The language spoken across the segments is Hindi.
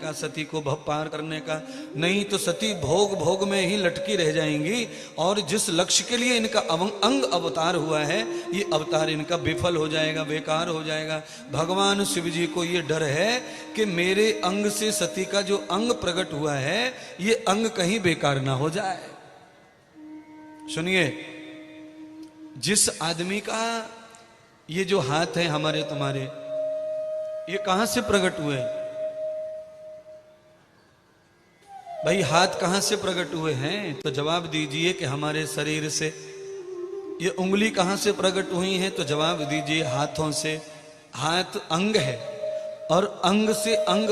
का, सती को भव पार करने का। नहीं तो सती भोग भोग में ही लटकी रह जाएंगी और जिस लक्ष्य के लिए इनका अंग अवतार हुआ है, ये अवतार इनका विफल हो जाएगा, बेकार हो जाएगा। भगवान शिव जी को ये डर है कि मेरे अंग से सती का जो अंग प्रकट हुआ है, ये अंग कहीं बेकार ना हो जाए। सुनिए, जिस आदमी का ये जो हाथ है हमारे तुम्हारे, ये कहां से प्रकट हुए? भाई हाथ कहां से प्रकट हुए हैं? तो जवाब दीजिए कि हमारे शरीर से। ये उंगली कहां से प्रकट हुई है? तो जवाब दीजिए हाथों से। हाथ अंग है और अंग से अंग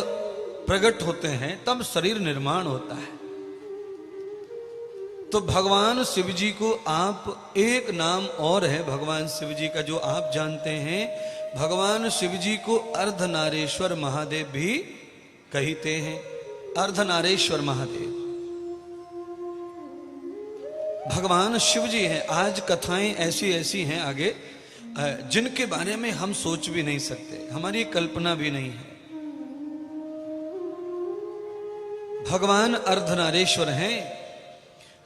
प्रकट होते हैं तब शरीर निर्माण होता है। तो भगवान शिव जी को आप, एक नाम और है भगवान शिव जी का जो आप जानते हैं, भगवान शिव जी को अर्धनारेश्वर महादेव भी कहते हैं। अर्धनारेश्वर महादेव भगवान शिव जी हैं। आज कथाएं ऐसी ऐसी हैं आगे जिनके बारे में हम सोच भी नहीं सकते, हमारी कल्पना भी नहीं है। भगवान अर्धनारेश्वर हैं,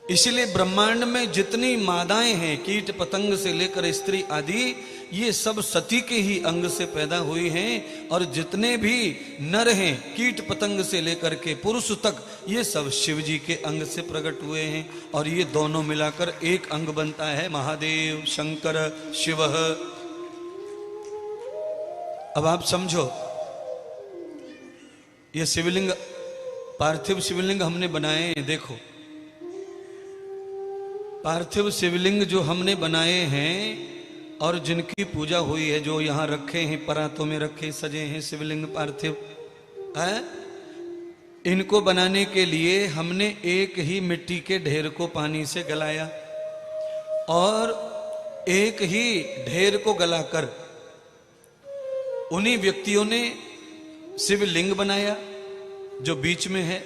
इसलिए ब्रह्मांड में जितनी मादाएं हैं, कीट पतंग से लेकर स्त्री आदि, ये सब सती के ही अंग से पैदा हुई हैं। और जितने भी नर हैं, कीट पतंग से लेकर के पुरुष तक, ये सब शिव जी के अंग से प्रकट हुए हैं। और ये दोनों मिलाकर एक अंग बनता है, महादेव, शंकर, शिव। अब आप समझो, ये शिवलिंग, पार्थिव शिवलिंग हमने बनाए हैं। देखो, पार्थिव शिवलिंग जो हमने बनाए हैं और जिनकी पूजा हुई है, जो यहां रखे हैं, परातों में रखे सजे हैं शिवलिंग पार्थिव है, इनको बनाने के लिए हमने एक ही मिट्टी के ढेर को पानी से गलाया और एक ही ढेर को गलाकर उन्हीं व्यक्तियों ने शिवलिंग बनाया जो बीच में है।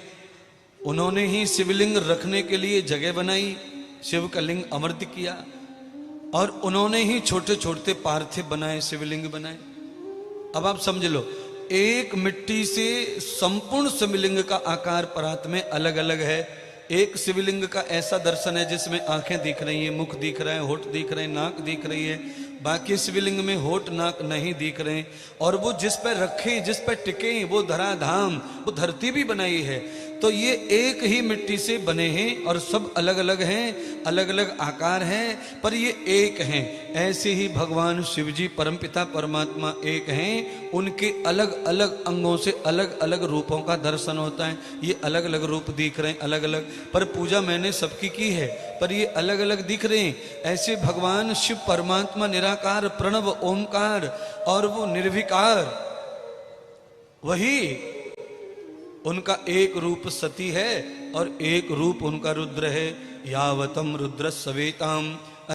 उन्होंने ही शिवलिंग रखने के लिए जगह बनाई, शिव का लिंग अमृत किया, और उन्होंने ही छोटे छोटे पार्थिव बनाए, शिवलिंग बनाए। अब आप समझ लो, एक मिट्टी से संपूर्ण शिवलिंग का आकार परात में अलग अलग है। एक शिवलिंग का ऐसा दर्शन है जिसमें आंखें दिख रही हैं, मुख दिख रहा है, होठ दिख रहे हैं, नाक दिख रही है। बाकी शिवलिंग में होठ नाक नहीं दिख रहे। और वो जिस पर रखे, जिस पर टिके, वो धराधाम, वो धरती भी बनाई है। तो ये एक ही मिट्टी से बने हैं और सब अलग अलग हैं, अलग अलग आकार हैं, पर ये एक हैं। ऐसे ही भगवान शिव जी परमपिता परमात्मा एक हैं, उनके अलग अलग अंगों से अलग अलग रूपों का दर्शन होता है। ये अलग अलग रूप दिख रहे हैं, अलग अलग, पर पूजा मैंने सबकी की है, पर ये अलग अलग दिख रहे हैं। ऐसे भगवान शिव परमात्मा निराकार, प्रणव, ओंकार, और वो निर्विकार, वही उनका एक रूप सती है और एक रूप उनका रुद्र है। यावतम रुद्र सवेताम